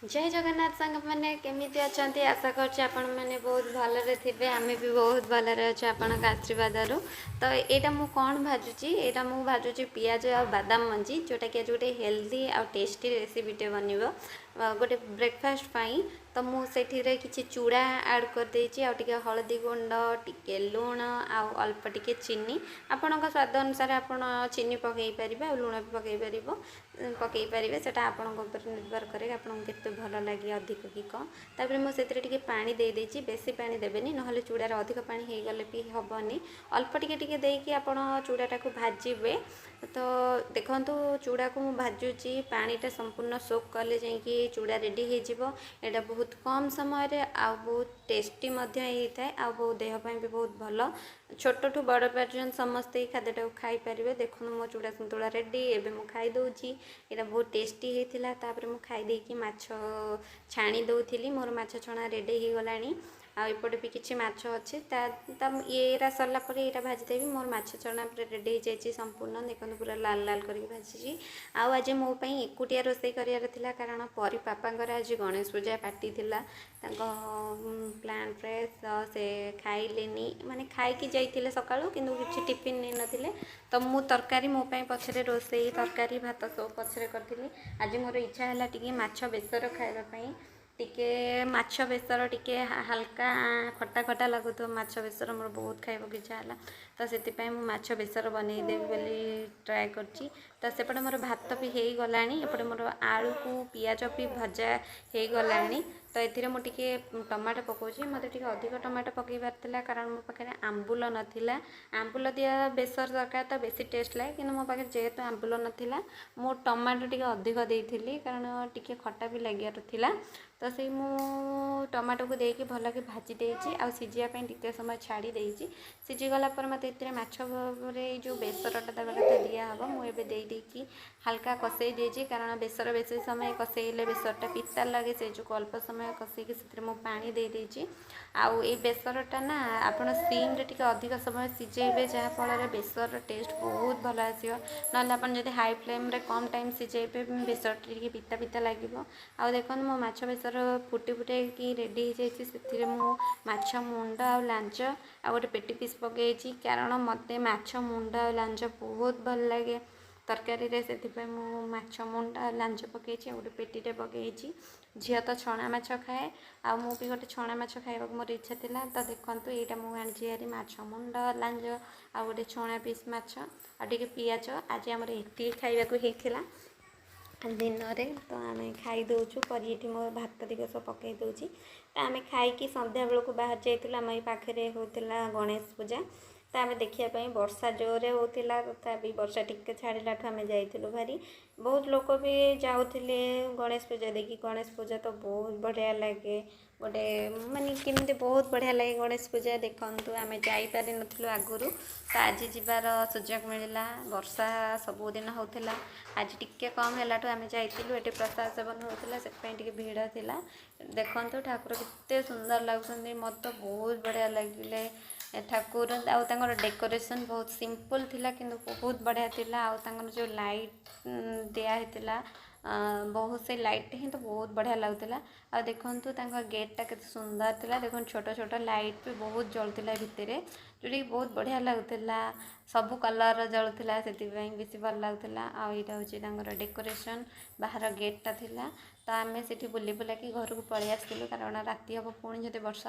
जय जगन्नाथ सांग मैंने केमी अच्छा आशा कर बहुत भलरे थे आम भी बहुत भलरे अच्छे आपण आशीर्वाद तो यहाँ मुझे कौन भाजुची यहाँ मुझे भाजुची पियाज आ बादाम मंजी जोटा कि आज गोटे हेल्दी आ टेस्टी रेसिपीटे बनब गोटे ब्रेकफास्ट पाई तो मुझे किसी चूड़ा ऐड कर देची आउे हलदी गुंड टिके लुण आउ अल्प टिके चीनी आपण स्वाद अनुसार आपण चीनी पकई पारे आ लुण भी पकई पारे से आपण निर्भर करे आपको केते भल लगे अधिक कि कम तापर मुझे पानी दे देची बेसी पानी देवेनी ना चूड़ार अधिक पानी हो गले भी हेनी अल्प टिके देकी आप चूड़ाटा को भाजबे तो देखु चूड़ा को मुझे भाजुची पानीटा संपूर्ण सोक कले जाकि चूड़ा रेडी होटा बहुत कम समय रे आ बहुत टेस्टी होता है आ बहुत देहपाई भी बहुत भल छोट ठू बड़ पर्यटन समस्ते खाद्यटा को खाई पारे देखो मो चूड़ा सन्तुला रेडी एवं मुझे खाई दूची यहाँ बहुत टेस्टी होता है मुझे खाई देकी माछ छाणी दौली मोर माछ छणा रेडी हो गलानी आउपटे भी किसी माछ अच्छे ये सरलापर यहाँ भाजीदेवी मोर माछ छणा पूरा रेडी हो जाए संपूर्ण देखो पूरा लाल लाल करके भाजी आज मोपाई एकुटिया रोषे करार कारण परी पापांकर आज गणेश पूजा पार्टी थिला प्लान फ्रेश से खाइलेनी माने खाई जाइए सका किंतु किसी टिफिन नहीं नथिले तो मु तरकारी मोपाई पछरे रोषे तरकारी भात सब पछरे करी आज मोर इच्छा है टी माछ बेसर खावाई टिके माछ बेसर टिके हल्का खटा खटा लगुत माछ बेसर मोर बहुत खाइबा इच्छा है तो से माछ बेसर बनईदेवी बोली ट्राए करची तो सेपटे मोर भात भी हो गलानी एपटे मोर आलू को पियाज भी भजा हो गलानी तो ये मुझे टमाटो पकाउची मत अधिक टमाटो पकईबार कारण मो पाखे आंबुल नाला आंबुल दिया बेसर तरकारी तो बेसी टेस्ट लगे कि मो पाखे जेहेतु आंबुल नाला मो टमाटो टी अधिक देती कारण टी खटा भी लगे तो से टमाटो को देकी भल के भाजी देची आ सीझापी टिके समय छाड़ी देची सीझीगला मत माछ जो बेसरटा देवा कथा दिहब मुझे देकी हल्का कसई देची कारण बेसर बेसी समय कसईले बेसरटा पिता लगे से जो अल्प समय कसईकी से पानी दे देची आउ ये बेसरटा ना आपड़ सीम रे टिके अधिक समय सीझेबे जहाँफल बेसर टेस्ट बहुत भल आसो ना जब हाई फ्लेम रे कम टाइम सीझेबे बेसर टी पिता पिता लगे आ देखो मो माछ बेसर फुटी फुटे रेडी हो जाए माछ मुंड आ लांच आ गोटे पेटी पीस पकई कारण मत माछ मुंड आ लांच बहुत भल लगे तरकारी से माछ मुंड आ लांच पकई गोटे पेटीटे पकई झील तो छणा माछ खाए आ मु भी गोटे छणा माछ खाइबा मोर इच्छा था तो देखो यहाँ मुझे आनी माछ मुंड लांज आ गोटे छणा पीस माछ आ टे पियाज आज आम ये खाइबा होता दिन में तो आम खाई दौचु परी मो भात दिग सब पकई दूची तो आम खाई संध्या बेलू बाहर जाइए आम पाखे होता गणेश पूजा तो आम देखापी वर्षा जोरे होता तथा वर्षा टिके छाड़ा आम जाइलु भारी बहुत लोग भी जाऊे गणेश पूजा देखी गणेश पूजा तो बहुत बढ़िया लगे गोटे माने केमती बहुत बढ़िया लगे गणेश पूजा देखु आम जापार नु आगुरी तो आज जीवार सुजोग मिलला वर्षा सबुदिन होता आज टिके कम है आम जाइलु ये प्रसाद सेवन होता से भिड़ थिला देखु ठाकुर केते सुंदर लगुच मत तो बहुत बढ़िया लगे ठाकुर आउर डेकोरेशन बहुत सिंपल थिला किंतु बहुत बढ़िया थिला आउर जो लाइट दिया बहुत से लाइट ही तो बहुत बढ़िया लगुला आ देखु गेटा के सुंदर थिला देखो छोट छोट लाइट भी बहुत जलुला भितर जोटी बहुत बढ़िया लगुला सबू कलर जलुला से बेसी भल लगुला आईटा हूँ डेकोरेशन बाहर गेटा थिला तो आम से बुली बुलाकी घर को पलि आसलु कारण राति हम पुणी जब वर्षा